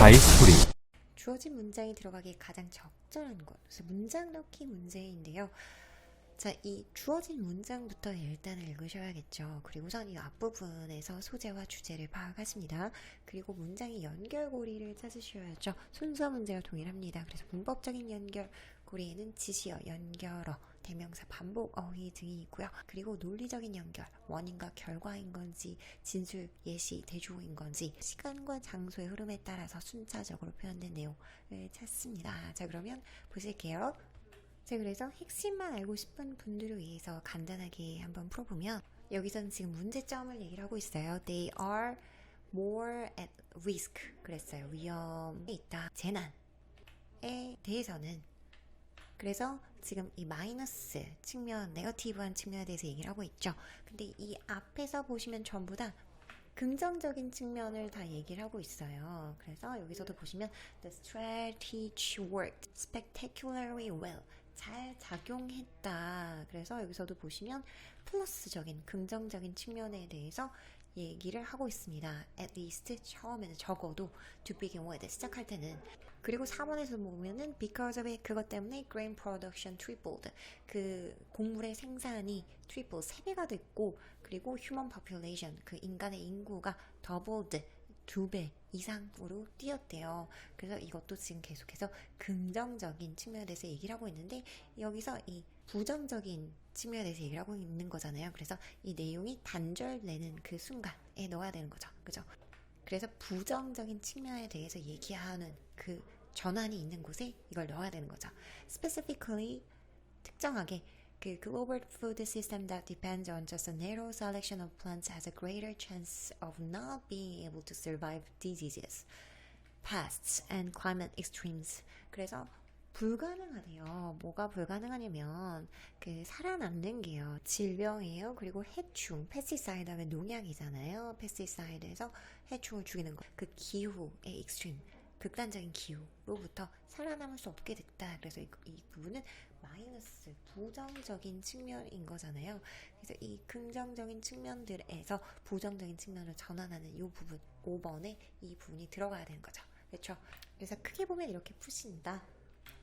자의스토리. 주어진 문장이 들어가기에 가장 적절한 것. 그래서 문장 넣기 문제인데요. 자, 이 주어진 문장부터 일단 읽으셔야겠죠. 그리고 우선 이 앞부분에서 소재와 주제를 파악하십니다. 그리고 문장의 연결고리를 찾으셔야죠. 순서 문제와 동일합니다. 그래서 문법적인 연결고리에는 지시어, 연결어, 대명사, 반복, 어휘 등이 있고요. 그리고 논리적인 연결, 원인과 결과인 건지, 진술, 예시, 대조인 건지, 시간과 장소의 흐름에 따라서 순차적으로 표현된 내용을 찾습니다. 자, 그러면 보실게요. 자, 그래서 핵심만 알고 싶은 분들을 위해서 간단하게 한번 풀어보면, 여기서는 지금 문제점을 얘기를 하고 있어요. They are more at risk. 그랬어요. 위험에 있다. 재난에 대해서는. 그래서 지금 이 마이너스 측면, 네거티브한 측면에 대해서 얘기를 하고 있죠. 근데 이 앞에서 보시면 전부 다 긍정적인 측면을 다 얘기를 하고 있어요. 그래서 여기서도 보시면 The strategy worked spectacularly well. 잘 작용했다. 그래서 여기서도 보시면 플러스적인, 긍정적인 측면에 대해서 얘기를 하고 있습니다. At least 처음에는 적어도 to begin with 시작할 때는. 그리고 4번에서 보면은 because of it 그것 때문에 grain production tripled 그 곡물의 생산이 triple 3배가 됐고 그리고 human population 그 인간의 인구가 doubled 2배 이상으로 뛰었대요. 그래서 이것도 지금 계속해서 긍정적인 측면에 대해서 얘기를 하고 있는데 여기서 이 부정적인 측면에 대해서 얘기를 하고 있는 거잖아요. 그래서 이 내용이 단절 내는 그 순간에 넣어야 되는 거죠. 그죠? 그래서 부정적인 측면에 대해서 얘기하는 그 전환이 있는 곳에 이걸 넣어야 되는 거죠. Specifically, 특정하게 그 global food system that depends on just a narrow selection of plants has a greater chance of not being able to survive diseases, pests, and climate extremes. 그래서 불가능하대요. 뭐가 불가능하냐면 그 살아남는 게요. 질병이에요. 그리고 해충, 페스티사이드 하면 농약이잖아요. 페스티사이드에서 해충을 죽이는 거. 그 기후의 익스트림, 극단적인 기후로부터 살아남을 수 없게 됐다. 그래서 이 부분은 마이너스, 부정적인 측면인 거잖아요. 그래서 이 긍정적인 측면들에서 부정적인 측면을 전환하는 이 부분, 5번에 이 부분이 들어가야 되는 거죠. 그렇죠? 그래서 크게 보면 이렇게 푸신다.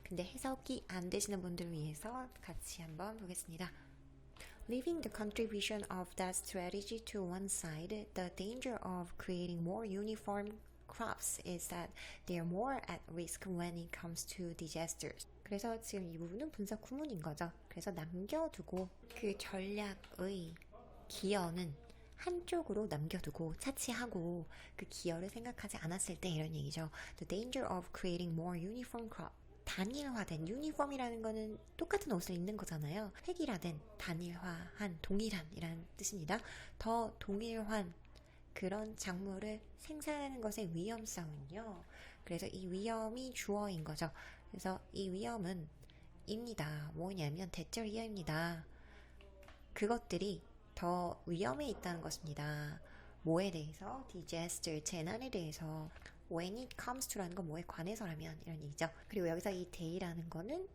근데 해석이 안 되시는 분들을 위해서 같이 한번 보겠습니다. Leaving the contribution of that strategy to one side, the danger of creating more uniform crops is that they are more at risk when it comes to disasters. 그래서 지금 이 부분은 분석 구문인 거죠. 그래서 남겨두고 그 전략의 기여는 한쪽으로 남겨두고 차치하고 그 기여를 생각하지 않았을 때 이런 얘기죠. The danger of creating more uniform crop. 단일화된, 유니폼이라는 거는 똑같은 옷을 입는 거잖아요. 획일화된, 단일화한, 동일한이라는 뜻입니다. 더 동일한 그런 작물을 생산하는 것의 위험성은요. 그래서 이 위험이 주어인 거죠. 그래서 이 위험은 입니다. 뭐냐면 대절 이하입니다. 그것들이 더 위험에 있다는 것입니다. 뭐에 대해서? disaster, 재난에 대해서. when it comes to라는 건 뭐에 관해서라면 이런 얘기죠. 그리고 여기서 이 day라는 거는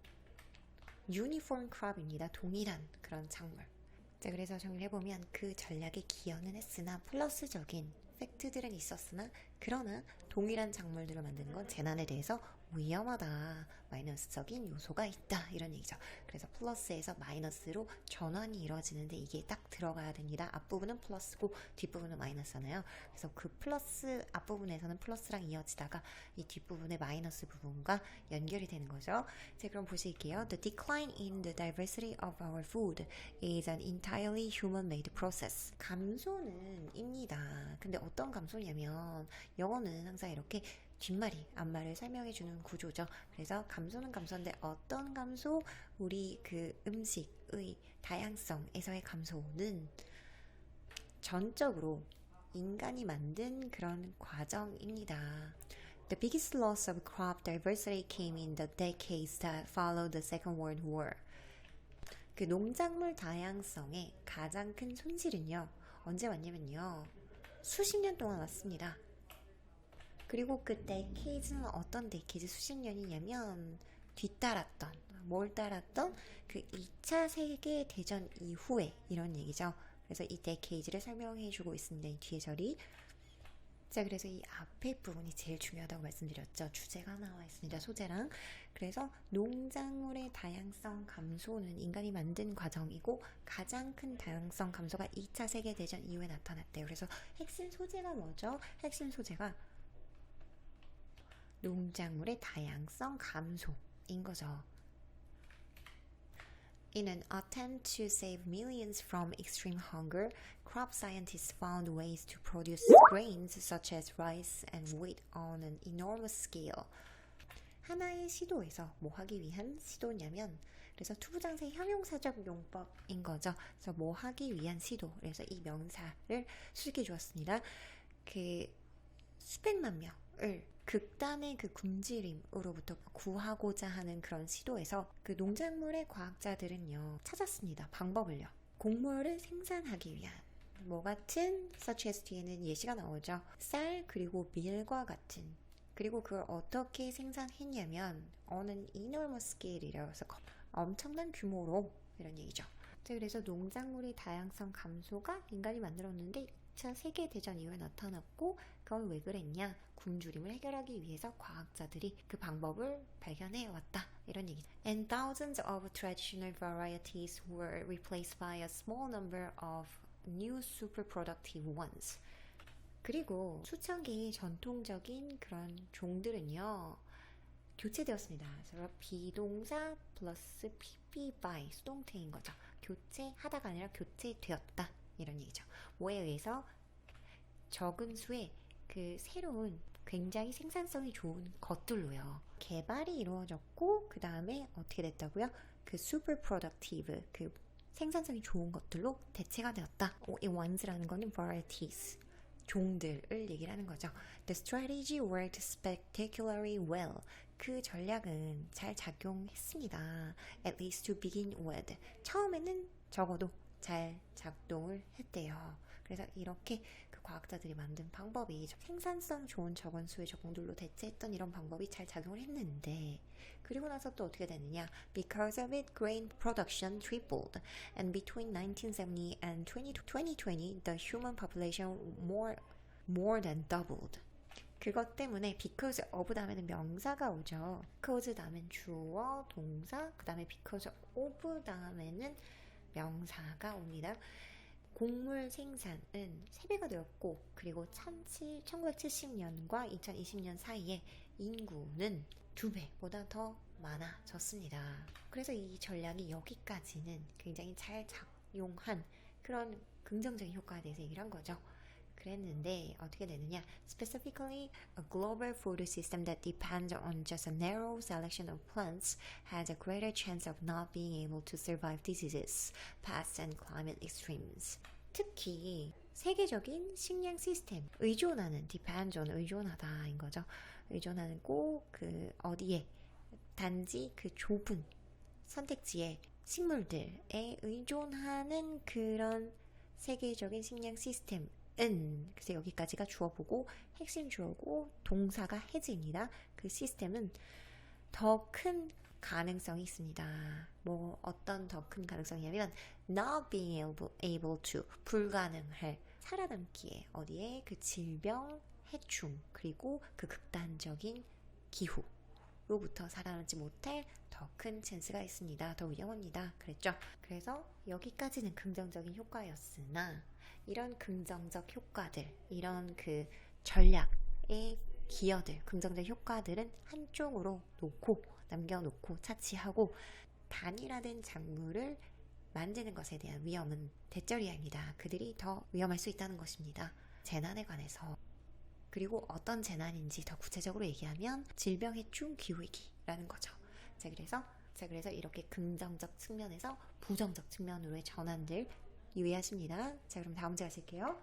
uniform crop입니다. 동일한 그런 작물. 자, 그래서 정리를 해보면 그 전략에 기여는 했으나 플러스적인 팩트들은 있었으나 그러나 동일한 작물들을 만드는 건 재난에 대해서 위험하다. 마이너스적인 요소가 있다. 이런 얘기죠. 그래서 플러스에서 마이너스로 전환이 이루어지는데 이게 딱 들어가야 됩니다. 앞부분은 플러스고 뒷부분은 마이너스잖아요. 그래서 그 플러스 앞부분에서는 플러스랑 이어지다가 이 뒷부분의 마이너스 부분과 연결이 되는 거죠. 자, 그럼 보실게요. The decline in the diversity of our food is an entirely human-made process. 감소는 입니다. 근데 어떤 감소냐면 영어는 항상 이렇게 뒷말이 앞말을 설명해주는 구조죠. 그래서 감소는 감소인데 어떤 감소? 우리 그 음식의 다양성에서의 감소는 전적으로 인간이 만든 그런 과정입니다. The biggest loss of crop diversity came in the decades that followed the Second World War. 그 농작물 다양성의 가장 큰 손실은요. 언제 왔냐면요. 수십 년 동안 왔습니다. 그리고 그 데케이즈는 어떤 데케이즈 수십 년이냐면 뒤따랐던 뭘 따랐던 그 2차 세계대전 이후에 이런 얘기죠. 그래서 이 데케이즈를 설명해 주고 있습니다. 이 뒤에 절이 자, 그래서 이 앞에 부분이 제일 중요하다고 말씀드렸죠. 주제가 나와 있습니다. 소재랑. 그래서 농작물의 다양성 감소는 인간이 만든 과정이고 가장 큰 다양성 감소가 2차 세계대전 이후에 나타났대요. 그래서 핵심 소재가 뭐죠? 핵심 소재가 농작물의 다양성 감소인 거죠. In an attempt to save millions from extreme hunger, crop scientists found ways to produce grains such as rice and wheat on an enormous scale. 하나의 시도에서 뭐 하기 위한 시도냐면 그래서 투부장생 형용사적 용법인 거죠. 그래서 뭐 하기 위한 시도. 그래서 이 명사를 수식해 주었습니다. 그 수백만 명을 극단의 그 굶주림으로부터 구하고자 하는 그런 시도에서 그 농작물의 과학자들은요 찾았습니다. 방법을요. 곡물을 생산하기 위한 뭐 같은 such as 뒤에는 예시가 나오죠. 쌀 그리고 밀과 같은 그리고 그걸 어떻게 생산했냐면 on an enormous scale이라고 해서 엄청난 규모로 이런 얘기죠. 그래서 농작물의 다양성 감소가 인간이 만들었는데 2차 세계대전 이후에 나타났고 그건 왜 그랬냐? 굶주림을 해결하기 위해서 과학자들이 그 방법을 발견해 왔다. 이런 얘기죠. And thousands of traditional varieties were replaced by a small number of new super productive ones. 그리고 수천 개의 전통적인 그런 종들은요. 교체되었습니다. 그래서 비동사 플러스 PP by 수동태인 거죠. 교체하다가 아니라 교체되었다. 이런 얘기죠. 뭐에 의해서 적은 수의 그 새로운 굉장히 생산성이 좋은 것들로요. 개발이 이루어졌고 그 다음에 어떻게 됐다고요? 그 super productive 그 생산성이 좋은 것들로 대체가 되었다. 이 ones라는 거는 varieties 종들을 얘기를 하는 거죠. The strategy worked spectacularly well. 그 전략은 잘 작용했습니다. At least to begin with. 처음에는 적어도 잘 작동을 했대요. 그래서 이렇게 그 과학자들이 만든 방법이 생산성 좋은 적은 수의 적공들로 대체했던 이런 방법이 잘 작용을 했는데 그리고 나서 또 어떻게 되느냐 Because of it, grain production tripled and between 1970 and 2020 the human population more than doubled. 그것 때문에 because of 다음에는 명사가 오죠. because 다음엔 주어, 동사, 그 다음에 because of 다음에는 명사가 옵니다. 곡물 생산은 3배가 되었고 그리고 1970년과 2020년 사이에 인구는 2배보다 더 많아졌습니다. 그래서 이 전략이 여기까지는 굉장히 잘 작용한 그런 긍정적인 효과에 대해서 얘기를 한 거죠. 그랬는데 어떻게 되느냐 Specifically, a global food system that depends on just a narrow selection of plants has a greater chance of not being able to survive diseases, pests, and climate extremes. 특히 세계적인 식량 시스템 의존하는 depends on 의존하다인 거죠. 의존하는 꼭 그 어디에 단지 그 좁은 선택지의 식물들에 의존하는 그런 세계적인 식량 시스템 그래서 여기까지가 주어보고 핵심 주어고 동사가 has입니다. 그 시스템은 더 큰 가능성이 있습니다. 뭐 어떤 더 큰 가능성이냐면 not being able to 불가능할 살아남기에 어디에 그 질병, 해충 그리고 그 극단적인 기후로부터 살아남지 못할 더 큰 찬스가 있습니다. 더 위험합니다. 그랬죠? 그래서 여기까지는 긍정적인 효과였으나 이런 긍정적 효과들, 이런 그 전략의 기여들, 긍정적 효과들은 한쪽으로 남겨놓고 차치하고 단일화된 작물을 만드는 것에 대한 위험은 대절이야입니다. 그들이 더 위험할 수 있다는 것입니다. 재난에 관해서 그리고 어떤 재난인지 더 구체적으로 얘기하면 질병, 해충, 기후위기라는 거죠. 자, 그래서 이렇게 긍정적 측면에서 부정적 측면으로의 전환들 유의하십니다. 자, 그럼 다음 문제 가실게요.